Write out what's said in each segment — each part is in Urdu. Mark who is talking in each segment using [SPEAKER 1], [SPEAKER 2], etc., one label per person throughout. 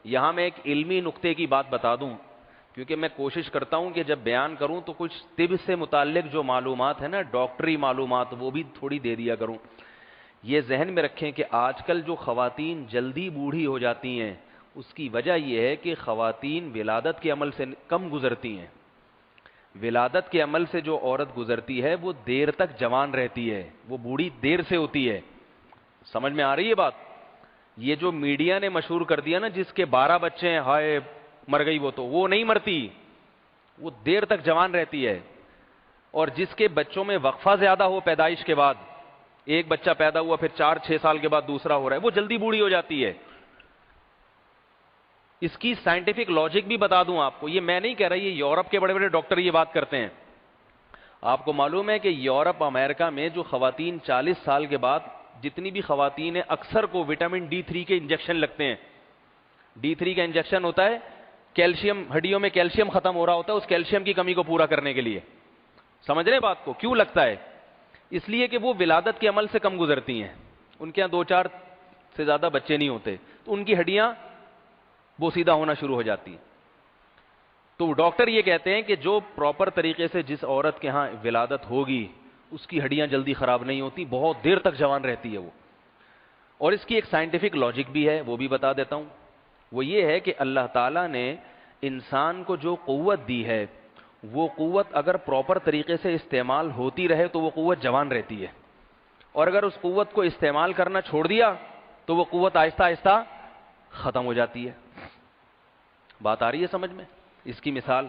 [SPEAKER 1] یہاں میں ایک علمی نقطے کی بات بتا دوں، کیونکہ میں کوشش کرتا ہوں کہ جب بیان کروں تو کچھ طب سے متعلق جو معلومات ہیں نا، ڈاکٹری معلومات، وہ بھی تھوڑی دے دیا کروں۔ یہ ذہن میں رکھیں کہ آج کل جو خواتین جلدی بوڑھی ہو جاتی ہیں، اس کی وجہ یہ ہے کہ خواتین ولادت کے عمل سے کم گزرتی ہیں۔ ولادت کے عمل سے جو عورت گزرتی ہے وہ دیر تک جوان رہتی ہے، وہ بوڑھی دیر سے ہوتی ہے۔ سمجھ میں آ رہی ہے بات؟ یہ جو میڈیا نے مشہور کر دیا نا، جس کے 12 بچے ہیں، ہائے مر گئی، وہ نہیں مرتی، وہ دیر تک جوان رہتی ہے۔ اور جس کے بچوں میں وقفہ زیادہ ہو پیدائش کے بعد، ایک بچہ پیدا ہوا پھر 4-6 سال کے بعد دوسرا ہو رہا ہے، وہ جلدی بوڑھی ہو جاتی ہے۔ اس کی سائنٹیفک لاجک بھی بتا دوں آپ کو، یہ میں نہیں کہہ رہا، یہ یورپ کے بڑے بڑے ڈاکٹر یہ بات کرتے ہیں۔ آپ کو معلوم ہے کہ یورپ امریکہ میں جو خواتین 40 سال کے بعد جتنی بھی خواتین ہیں، اکثر کو وٹامن D3 کے انجیکشن لگتے ہیں۔ D3 کا انجیکشن ہوتا ہے کیلشیم، ہڈیوں میں کیلشیم ختم ہو رہا ہوتا ہے، اس کیلشیم کی کمی کو پورا کرنے کے لیے۔ سمجھ رہے بات کو؟ کیوں لگتا ہے؟ اس لیے کہ وہ ولادت کے عمل سے کم گزرتی ہیں، ان کے یہاں 2-4 سے زیادہ بچے نہیں ہوتے، تو ان کی ہڈیاں بوسیدہ ہونا شروع ہو جاتی ہیں۔ تو ڈاکٹر یہ کہتے ہیں کہ جو پراپر طریقے سے جس عورت کے ہاں ولادت ہوگی، اس کی ہڈیاں جلدی خراب نہیں ہوتی، بہت دیر تک جوان رہتی ہے وہ۔ اور اس کی ایک سائنٹیفک لاجک بھی ہے، وہ بھی بتا دیتا ہوں۔ وہ یہ ہے کہ اللہ تعالیٰ نے انسان کو جو قوت دی ہے، وہ قوت اگر پراپر طریقے سے استعمال ہوتی رہے تو وہ قوت جوان رہتی ہے، اور اگر اس قوت کو استعمال کرنا چھوڑ دیا تو وہ قوت آہستہ آہستہ ختم ہو جاتی ہے۔ بات آ رہی ہے سمجھ میں؟ اس کی مثال،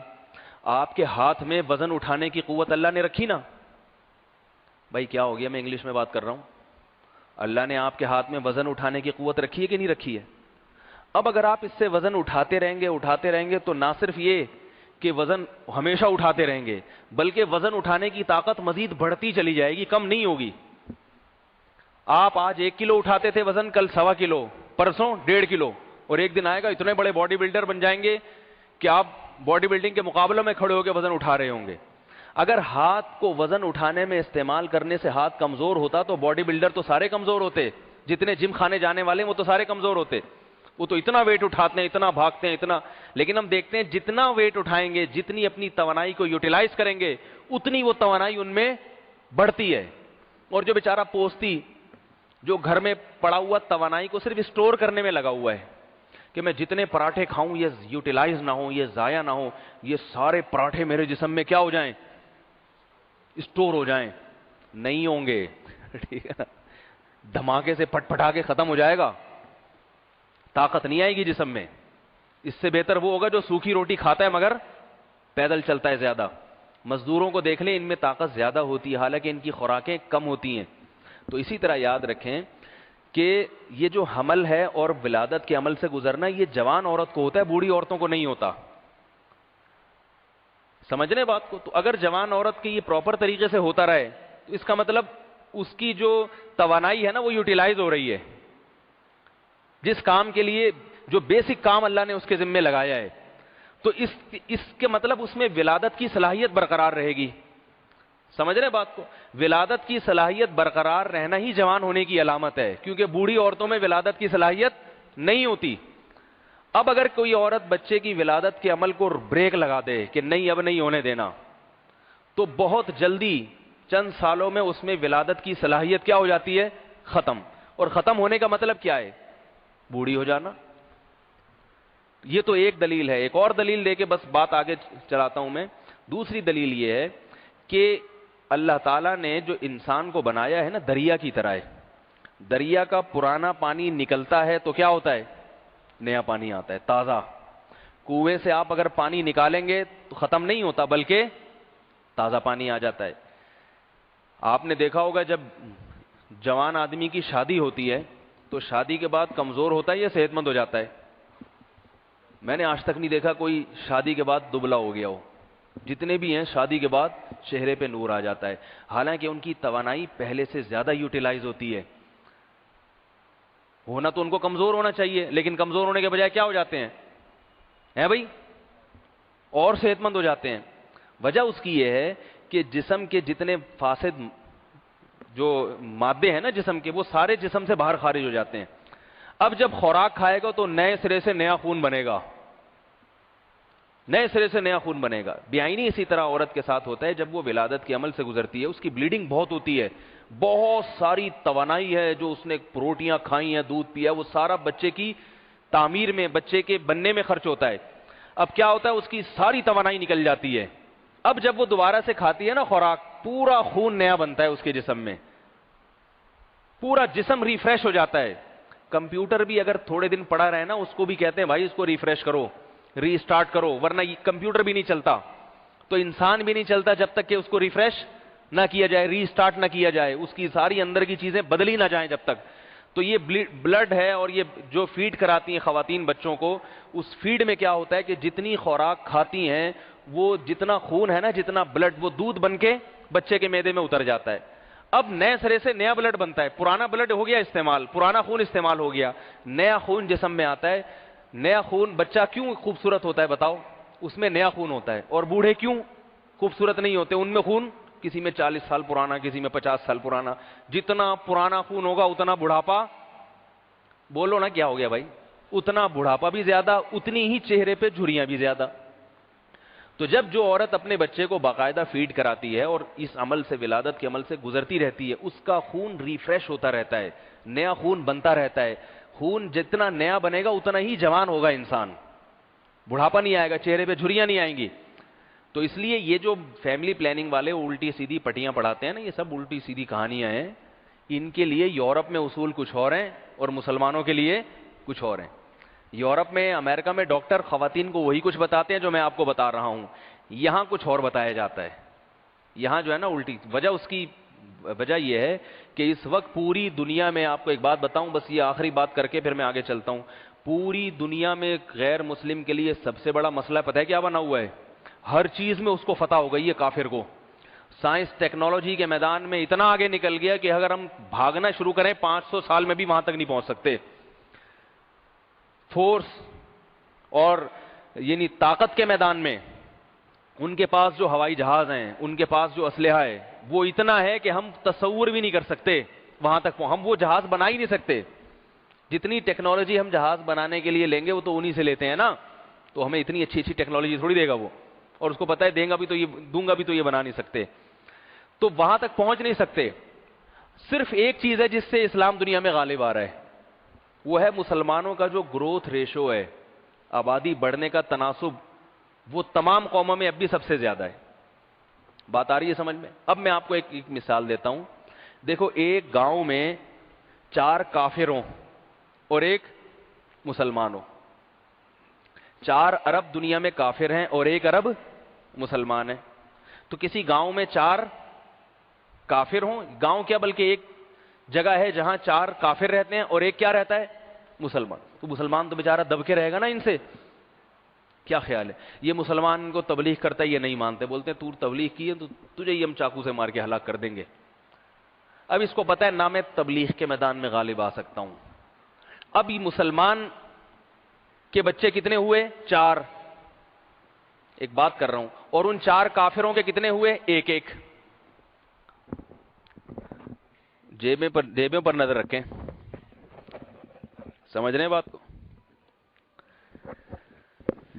[SPEAKER 1] آپ کے ہاتھ میں وزن اٹھانے کی قوت اللہ نے رکھی نا۔ بھائی کیا ہو گیا، میں انگلش میں بات کر رہا ہوں۔ اللہ نے آپ کے ہاتھ میں وزن اٹھانے کی قوت رکھی ہے کہ نہیں رکھی ہے؟ اب اگر آپ اس سے وزن اٹھاتے رہیں گے تو نہ صرف یہ کہ وزن ہمیشہ اٹھاتے رہیں گے، بلکہ وزن اٹھانے کی طاقت مزید بڑھتی چلی جائے گی، کم نہیں ہوگی۔ آپ آج 1 کلو اٹھاتے تھے وزن، کل 1.25 کلو، پرسوں 1.5 کلو، اور ایک دن آئے گا اتنے بڑے باڈی بلڈر بن جائیں گے کہ آپ باڈی بلڈنگ کے مقابلوں میں کھڑے ہو کے وزن اٹھا رہے ہوں گے۔ اگر ہاتھ کو وزن اٹھانے میں استعمال کرنے سے ہاتھ کمزور ہوتا تو باڈی بلڈر تو سارے کمزور ہوتے، جتنے جم کھانے جانے والے وہ تو سارے کمزور ہوتے، وہ تو اتنا ویٹ اٹھاتے ہیں، اتنا بھاگتے ہیں، اتنا۔ لیکن ہم دیکھتے ہیں جتنا ویٹ اٹھائیں گے، جتنی اپنی توانائی کو یوٹیلائز کریں گے، اتنی وہ توانائی ان میں بڑھتی ہے۔ اور جو بیچارہ پوستی جو گھر میں پڑا ہوا توانائی کو صرف اسٹور کرنے میں لگا ہوا ہے کہ میں جتنے پراٹھے کھاؤں یہ یوٹیلائز نہ ہوں، یہ ضائع نہ ہوں، یہ سارے پراٹھے میرے جسم میں کیا ہو جائیں، اسٹور ہو جائیں، نہیں ہوں گے، ٹھیک ہے نا، دھماکے سے پٹ پٹا کے ختم ہو جائے گا، طاقت نہیں آئے گی جسم میں۔ اس سے بہتر وہ ہوگا جو سوکھی روٹی کھاتا ہے مگر پیدل چلتا ہے زیادہ۔ مزدوروں کو دیکھ لیں، ان میں طاقت زیادہ ہوتی ہے حالانکہ ان کی خوراکیں کم ہوتی ہیں۔ تو اسی طرح یاد رکھیں کہ یہ جو حمل ہے اور ولادت کے عمل سے گزرنا، یہ جوان عورت کو ہوتا ہے، بوڑھی عورتوں کو نہیں ہوتا۔ سمجھ رہے بات کو؟ تو اگر جوان عورت کی یہ پراپر طریقے سے ہوتا رہے تو اس کا مطلب اس کی جو توانائی ہے نا وہ یوٹیلائز ہو رہی ہے، جس کام کے لیے، جو بیسک کام اللہ نے اس کے ذمہ لگایا ہے، تو اس کے مطلب اس میں ولادت کی صلاحیت برقرار رہے گی۔ سمجھ رہے بات کو؟ ولادت کی صلاحیت برقرار رہنا ہی جوان ہونے کی علامت ہے، کیونکہ بوڑھی عورتوں میں ولادت کی صلاحیت نہیں ہوتی۔ اب اگر کوئی عورت بچے کی ولادت کے عمل کو بریک لگا دے کہ نہیں اب نہیں ہونے دینا، تو بہت جلدی چند سالوں میں اس میں ولادت کی صلاحیت کیا ہو جاتی ہے؟ ختم۔ اور ختم ہونے کا مطلب کیا ہے؟ بوڑھی ہو جانا۔ یہ تو ایک دلیل ہے، ایک اور دلیل دے کے بس بات آگے چلاتا ہوں میں۔ دوسری دلیل یہ ہے کہ اللہ تعالیٰ نے جو انسان کو بنایا ہے نا، دریا کی طرح ہے۔ دریا کا پرانا پانی نکلتا ہے تو کیا ہوتا ہے؟ نیا پانی آتا ہے، تازہ۔ کنویں سے آپ اگر پانی نکالیں گے تو ختم نہیں ہوتا بلکہ تازہ پانی آ جاتا ہے۔ آپ نے دیکھا ہوگا جب جوان آدمی کی شادی ہوتی ہے تو شادی کے بعد کمزور ہوتا ہے یا صحت مند ہو جاتا ہے؟ میں نے آج تک نہیں دیکھا کوئی شادی کے بعد دبلا ہو گیا ہو۔ جتنے بھی ہیں شادی کے بعد چہرے پہ نور آ جاتا ہے، حالانکہ ان کی توانائی پہلے سے زیادہ یوٹیلائز ہوتی ہے۔ ہونا تو ان کو کمزور ہونا چاہیے، لیکن کمزور ہونے کے بجائے کیا ہو جاتے ہیں بھائی؟ اور صحت مند ہو جاتے ہیں۔ وجہ اس کی یہ ہے کہ جسم کے جتنے فاسد جو مادے ہیں نا جسم کے، وہ سارے جسم سے باہر خارج ہو جاتے ہیں۔ اب جب خوراک کھائے گا تو نئے سرے سے نیا خون بنے گا، نئے سرے سے نیا خون بنے گا. بیائی اسی طرح عورت کے ساتھ ہوتا ہے. جب وہ ولادت کے عمل سے گزرتی ہے اس کی بلیڈنگ بہت ہوتی ہے، بہت ساری توانائی ہے جو اس نے روٹیاں کھائی ہیں، دودھ پیا، وہ سارا بچے کی تعمیر میں، بچے کے بننے میں خرچ ہوتا ہے. اب کیا ہوتا ہے، اس کی ساری توانائی نکل جاتی ہے. اب جب وہ دوبارہ سے کھاتی ہے نا خوراک، پورا خون نیا بنتا ہے اس کے جسم میں، پورا جسم ریفریش ہو جاتا ہے. کمپیوٹر بھی اگر تھوڑے دن پڑا رہے نا، اس کو بھی کہتے ہیں بھائی اس کو ریفریش کرو، ری اسٹارٹ کرو، ورنہ کمپیوٹر بھی نہیں چلتا. تو انسان بھی نہیں چلتا جب تک کہ اس کو ریفریش نہ کیا جائے، ری اسٹارٹ نہ کیا جائے، اس کی ساری اندر کی چیزیں بدلی نہ جائیں جب تک. تو یہ بلڈ ہے، اور یہ جو فیڈ کراتی ہیں خواتین بچوں کو، اس فیڈ میں کیا ہوتا ہے کہ جتنی خوراک کھاتی ہیں وہ جتنا خون ہے نا، جتنا بلڈ، وہ دودھ بن کے بچے کے معدے میں اتر جاتا ہے. اب نئے سرے سے نیا بلڈ بنتا ہے. پرانا بلڈ ہو گیا استعمال، پرانا خون استعمال ہو گیا، نیا خون جسم میں آتا ہے. نیا خون. بچہ کیوں خوبصورت ہوتا ہے بتاؤ؟ اس میں نیا خون ہوتا ہے. اور بوڑھے کیوں خوبصورت نہیں ہوتے؟ ان میں خون کسی میں 40 سال پرانا، کسی میں 50 سال پرانا. جتنا پرانا خون ہوگا اتنا بڑھاپا، بولو نا کیا ہو گیا بھائی، اتنا بڑھاپا بھی زیادہ، اتنی ہی چہرے پہ جھریاں بھی زیادہ. تو جب جو عورت اپنے بچے کو باقاعدہ فیڈ کراتی ہے اور اس عمل سے، ولادت کے عمل سے گزرتی رہتی ہے، اس کا خون ریفریش ہوتا رہتا ہے، نیا خون بنتا رہتا ہے. خون جتنا نیا بنے گا اتنا ہی جوان ہوگا انسان، بڑھاپا نہیں آئے گا، چہرے پہ جھریاں نہیں آئیں گی. تو اس لیے یہ جو فیملی پلاننگ والے الٹی سیدھی پٹیاں پڑھاتے ہیں نا، یہ سب الٹی سیدھی کہانیاں ہیں. ان کے لیے یورپ میں اصول کچھ اور ہیں اور مسلمانوں کے لیے کچھ اور ہیں. یورپ میں، امریکہ میں ڈاکٹر خواتین کو وہی کچھ بتاتے ہیں جو میں آپ کو بتا رہا ہوں. یہاں کچھ اور بتایا جاتا ہے. یہاں جو ہے نا الٹی وجہ، اس کی وجہ یہ ہے کہ اس وقت پوری دنیا میں، آپ کو ایک بات بتاؤں، بس یہ آخری بات کر کے پھر میں آگے چلتا ہوں. پوری دنیا میں غیر مسلم کے لیے سب سے بڑا مسئلہ پتہ ہے کیا بنا ہوا ہے؟ ہر چیز میں اس کو فتح ہو گئی ہے کافر کو. سائنس ٹیکنالوجی کے میدان میں اتنا آگے نکل گیا کہ اگر ہم بھاگنا شروع کریں 500 سال میں بھی وہاں تک نہیں پہنچ سکتے. فورس اور یعنی طاقت کے میدان میں ان کے پاس جو ہوائی جہاز ہیں، ان کے پاس جو اسلحہ ہے، وہ اتنا ہے کہ ہم تصور بھی نہیں کر سکتے وہاں تک. ہم وہ جہاز بنا ہی نہیں سکتے. جتنی ٹیکنالوجی ہم جہاز بنانے کے لیے لیں گے وہ تو انہی سے لیتے ہیں نا. تو ہمیں اتنی اچھی اچھی ٹیکنالوجی تھوڑی دے گا وہ، اور اس کو پتہ ہے دیں گا بھی تو یہ، دوں گا بھی تو یہ بنا نہیں سکتے. تو وہاں تک پہنچ نہیں سکتے. صرف ایک چیز ہے جس سے اسلام دنیا میں غالب آ رہا ہے، وہ ہے مسلمانوں کا جو گروتھ ریشو ہے، آبادی بڑھنے کا تناسب، وہ تمام قوموں میں اب بھی سب سے زیادہ ہے. بات آ رہی ہے سمجھ میں؟ اب میں آپ کو ایک مثال دیتا ہوں. دیکھو، ایک گاؤں میں 4 کافر ہوں اور ایک مسلمان ہو. 4 ارب دنیا میں کافر ہیں اور 1 ارب مسلمان ہیں. تو کسی گاؤں میں 4 کافر ہوں، گاؤں کیا بلکہ ایک جگہ ہے جہاں 4 کافر رہتے ہیں اور ایک کیا رہتا ہے؟ مسلمان. تو مسلمان تو بیچارہ دب کے رہے گا نا ان سے. کیا خیال ہے؟ یہ مسلمان کو تبلیغ کرتا ہے، یہ نہیں مانتے، بولتے ہیں تو تبلیغ کی ہے تو تجھے ہی ہم چاقو سے مار کے ہلاک کر دیں گے. اب اس کو پتہ ہے نہ میں تبلیغ کے میدان میں غالب آ سکتا ہوں. اب یہ مسلمان کے بچے کتنے ہوئے؟ 4. ایک بات کر رہا ہوں. اور ان 4 کافروں کے کتنے ہوئے؟ 1. جیبوں پر نظر رکھیں، سمجھ رہے ہیں بات کو؟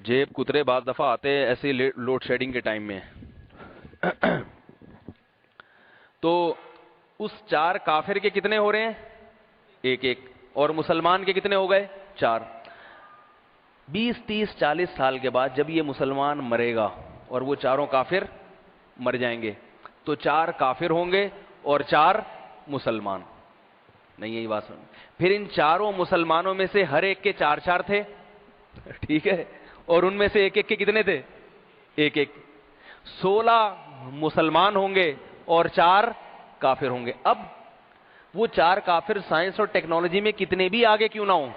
[SPEAKER 1] جیب کترے بعض دفعہ آتے ہیں ایسے لوڈ شیڈنگ کے ٹائم میں. تو اس 4 کافر کے کتنے ہو رہے ہیں؟ 1. اور مسلمان کے کتنے ہو گئے؟ 4. 20 30 40 سال کے بعد جب یہ مسلمان مرے گا اور وہ 4 کافر مر جائیں گے، تو 4 کافر ہوں گے اور 4 مسلمان. نہیں یہی بات سن. پھر ان 4 مسلمانوں میں سے ہر ایک کے 4 تھے، ٹھیک ہے، اور ان میں سے 1 کے کتنے تھے؟ 1. 16 مسلمان ہوں گے اور 4 کافر ہوں گے. اب وہ 4 کافر سائنس اور ٹیکنالوجی میں کتنے بھی آگے کیوں نہ ہوں،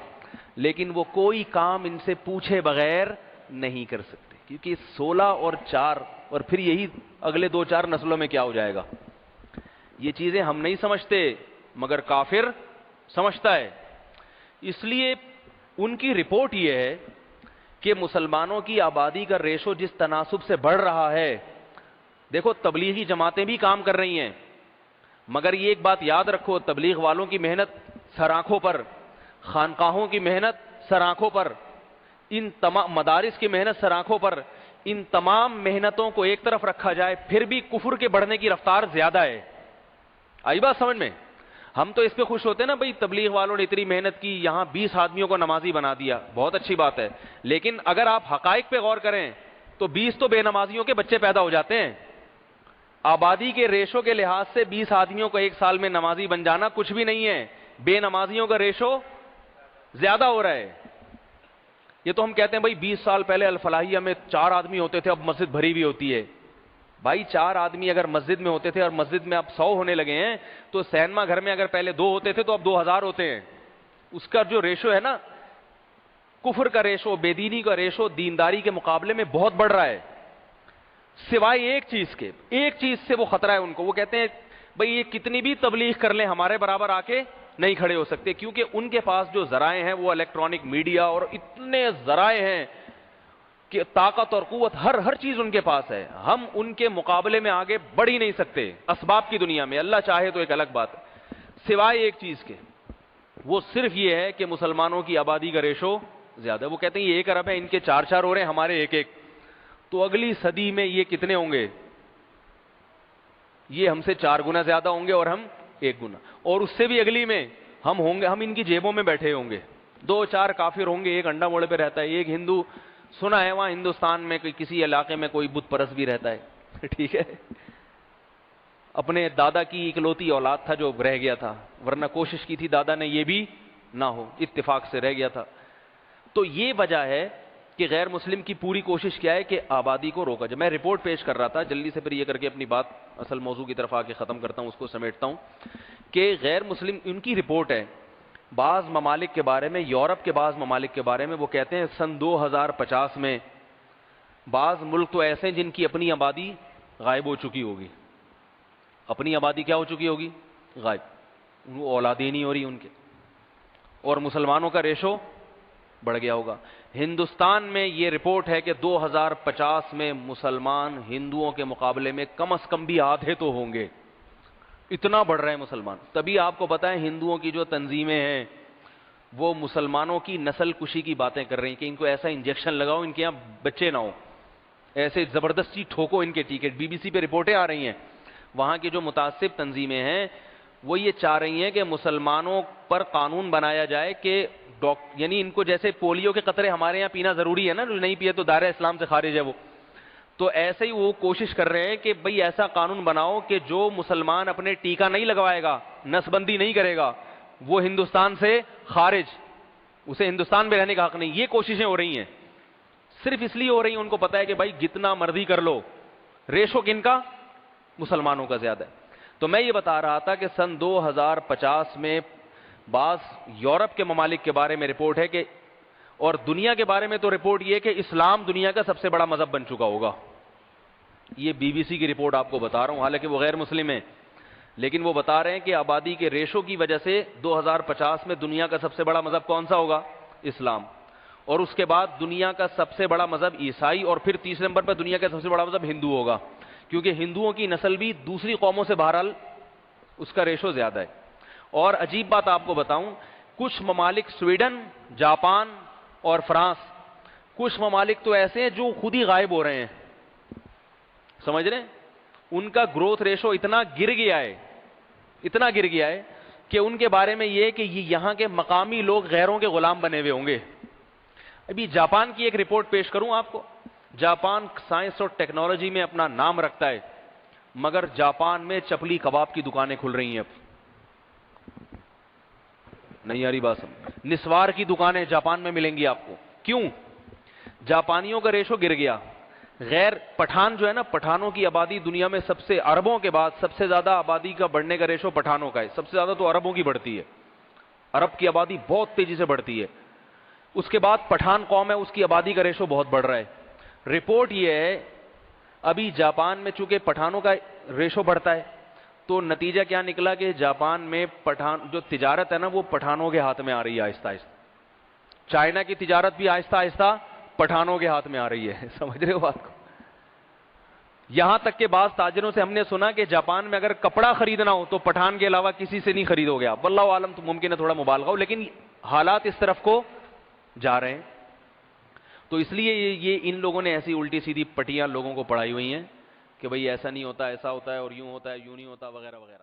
[SPEAKER 1] لیکن وہ کوئی کام ان سے پوچھے بغیر نہیں کر سکتے، کیونکہ 16 اور 4 اور پھر یہی اگلے 2-4 نسلوں میں کیا ہو جائے گا. یہ چیزیں ہم نہیں سمجھتے مگر کافر سمجھتا ہے. اس لیے ان کی رپورٹ یہ ہے کہ مسلمانوں کی آبادی کا ریشو جس تناسب سے بڑھ رہا ہے، دیکھو تبلیغی جماعتیں بھی کام کر رہی ہیں، مگر یہ ایک بات یاد رکھو، تبلیغ والوں کی محنت سر آنکھوں پر، خانقاہوں کی محنت سر آنکھوں پر، ان تمام مدارس کی محنت سر آنکھوں پر، ان تمام محنتوں کو ایک طرف رکھا جائے پھر بھی کفر کے بڑھنے کی رفتار زیادہ ہے. آئی بات سمجھ میں؟ ہم تو اس پہ خوش ہوتے ہیں نا بھئی تبلیغ والوں نے اتنی محنت کی، یہاں 20 آدمیوں کو نمازی بنا دیا، بہت اچھی بات ہے، لیکن اگر آپ حقائق پہ غور کریں تو 20 تو بے نمازیوں کے بچے پیدا ہو جاتے ہیں. آبادی کے ریشو کے لحاظ سے 20 آدمیوں کا ایک سال میں نمازی بن جانا کچھ بھی نہیں ہے، بے نمازیوں کا ریشو زیادہ ہو رہا ہے. یہ تو ہم کہتے ہیں بھائی 20 سال پہلے الفلاحیہ میں 4 آدمی ہوتے تھے، اب مسجد بھری بھی ہوتی ہے. بھائی 4 آدمی اگر مسجد میں ہوتے تھے اور مسجد میں اب 100 ہونے لگے ہیں، تو سینما گھر میں اگر پہلے 2 ہوتے تھے تو اب 2000 ہوتے ہیں. اس کا جو ریشو ہے نا، کفر کا ریشو، بے دینی کا ریشو دینداری کے مقابلے میں بہت بڑھ رہا ہے. سوائے ایک چیز کے، ایک چیز سے وہ خطرہ ہے ان کو، وہ کہتے ہیں بھئی یہ کتنی بھی تبلیغ کر لیں ہمارے برابر آ کے نہیں کھڑے ہو سکتے، کیونکہ ان کے پاس جو ذرائع ہیں وہ الیکٹرانک میڈیا اور اتنے ذرائع ہیں کہ طاقت اور قوت ہر چیز ان کے پاس ہے. ہم ان کے مقابلے میں آگے بڑھ ہی نہیں سکتے اسباب کی دنیا میں، اللہ چاہے تو ایک الگ بات ہے. سوائے ایک چیز کے، وہ صرف یہ ہے کہ مسلمانوں کی آبادی کا ریشو زیادہ ہے. وہ کہتے ہیں یہ 1 ارب ہے، ان کے 4 ہو رہے ہیں، ہمارے 1 تو اگلی صدی میں یہ کتنے ہوں گے؟ یہ ہم سے 4 گنا زیادہ ہوں گے اور ہم 1 گنا، اور اس سے بھی اگلی میں ہم ہوں گے، ہم ان کی جیبوں میں بیٹھے ہوں گے. 2-4 کافر ہوں گے، 1 انڈا موڑے پہ رہتا ہے، 1 ہندو سنا ہے وہاں ہندوستان میں کسی علاقے میں کوئی بت پرست بھی رہتا ہے ٹھیک ہے، اپنے دادا کی اکلوتی اولاد تھا جو رہ گیا تھا، ورنہ کوشش کی تھی دادا نے یہ بھی نہ ہو، اتفاق سے رہ گیا تھا. تو یہ وجہ ہے کہ غیر مسلم کی پوری کوشش کیا ہے کہ آبادی کو روکا جائے. میں رپورٹ پیش کر رہا تھا جلدی سے، پھر یہ کر کے اپنی بات اصل موضوع کی طرف آ کے ختم کرتا ہوں، اس کو سمیٹتا ہوں کہ غیر مسلم ان کی رپورٹ ہے بعض ممالک کے بارے میں، یورپ کے بعض ممالک کے بارے میں. وہ کہتے ہیں سن 2050 میں بعض ملک تو ایسے ہیں جن کی اپنی آبادی غائب ہو چکی ہوگی. اپنی آبادی کیا ہو چکی ہوگی؟ غائب، وہ اولادیں نہیں ہو رہی ان کے، اور مسلمانوں کا ریشو بڑھ گیا ہوگا. ہندوستان میں یہ رپورٹ ہے کہ 2050 میں مسلمان ہندوؤں کے مقابلے میں کم از کم بھی آدھے تو ہوں گے، اتنا بڑھ رہے ہیں مسلمان. تبھی آپ کو پتہ ہے ہندوؤں کی جو تنظیمیں ہیں وہ مسلمانوں کی نسل کشی کی باتیں کر رہی ہیں کہ ان کو ایسا انجیکشن لگاؤ ان کے یہاں بچے نہ ہو، ایسے زبردستی ٹھوکو ان کے ٹکٹ. بی بی سی پہ رپورٹیں آ رہی ہیں، وہاں کی جو متعصب تنظیمیں ہیں وہ یہ چاہ رہی ہیں کہ مسلمانوں پر قانون بنایا جائے کہ یعنی ان کو جیسے پولیو کے قطرے ہمارے یہاں پینا ضروری ہے نا، جو نہیں پیے تو دائرہ اسلام سے خارج ہے وہ، تو ایسے ہی وہ کوشش کر رہے ہیں کہ بھئی ایسا قانون بناؤ کہ جو مسلمان اپنے ٹیکہ نہیں لگوائے گا، نس بندی نہیں کرے گا، وہ ہندوستان سے خارج، اسے ہندوستان میں رہنے کا حق نہیں. یہ کوششیں ہو رہی ہیں، صرف اس لیے ہو رہی ہیں ان کو پتہ ہے کہ بھائی جتنا مرضی کر لو ریشو کن کا؟ مسلمانوں کا زیادہ ہے. تو میں یہ بتا رہا تھا کہ سن 2050 میں بعض یورپ کے ممالک کے بارے میں رپورٹ ہے کہ، اور دنیا کے بارے میں تو رپورٹ یہ کہ اسلام دنیا کا سب سے بڑا مذہب بن چکا ہوگا. یہ بی بی سی کی رپورٹ آپ کو بتا رہا ہوں، حالانکہ وہ غیر مسلم ہیں، لیکن وہ بتا رہے ہیں کہ آبادی کے ریشو کی وجہ سے 2050 میں دنیا کا سب سے بڑا مذہب کون سا ہوگا؟ اسلام. اور اس کے بعد دنیا کا سب سے بڑا مذہب عیسائی، اور پھر تیسرے نمبر پر دنیا کا سب سے بڑا مذہب ہندو ہوگا، کیونکہ ہندوؤں کی نسل بھی دوسری قوموں سے بہرحال اس کا ریشو زیادہ ہے. اور عجیب بات آپ کو بتاؤں، کچھ ممالک سویڈن، جاپان اور فرانس، کچھ ممالک تو ایسے ہیں جو خود ہی غائب ہو رہے ہیں، سمجھ رہے ہیں؟ ان کا گروتھ ریشو اتنا گر گیا ہے کہ ان کے بارے میں یہ کہ یہاں کے مقامی لوگ غیروں کے غلام بنے ہوئے ہوں گے. ابھی جاپان کی ایک رپورٹ پیش کروں آپ کو. جاپان سائنس اور ٹیکنالوجی میں اپنا نام رکھتا ہے، مگر جاپان میں چپلی کباب کی دکانیں کھل رہی ہیں. اب نہیں آ رہی بات سمجھ؟ نسوار کی دکانیں جاپان میں ملیں گی آپ کو. کیوں؟ جاپانیوں کا ریشو گر گیا. غیر پٹھان جو ہے نا، پٹھانوں کی آبادی دنیا میں سب سے، عربوں کے بعد سب سے زیادہ آبادی کا بڑھنے کا ریشو پٹھانوں کا ہے. سب سے زیادہ تو عربوں کی بڑھتی ہے، عرب کی آبادی بہت تیزی سے بڑھتی ہے. اس کے بعد پٹھان قوم ہے، اس کی آبادی کا ریشو بہت بڑھ رہا ہے. رپورٹ یہ ہے ابھی جاپان میں چونکہ پٹھانوں کا ریشو بڑھتا ہے، تو نتیجہ کیا نکلا کہ جاپان میں پٹھان جو تجارت ہے نا وہ پٹھانوں کے ہاتھ میں آ رہی ہے آہستہ آہستہ. چائنا کی تجارت بھی آہستہ آہستہ پٹھانوں کے ہاتھ میں آ رہی ہے. سمجھ رہے ہو بات کو؟ یہاں تک کہ بعض تاجروں سے ہم نے سنا کہ جاپان میں اگر کپڑا خریدنا ہو تو پٹھان کے علاوہ کسی سے نہیں خریدو گے آپ. واللہ عالم، تو ممکن ہے تھوڑا مبالغہ ہو، لیکن حالات اس طرف کو جا رہے ہیں. تو اس لیے یہ ان لوگوں نے ایسی الٹی سیدھی پٹیاں لوگوں کو پڑھائی ہوئی ہیں کہ بھئی ایسا نہیں ہوتا، ایسا ہوتا ہے، اور یوں ہوتا ہے، یوں نہیں ہوتا، وغیرہ وغیرہ.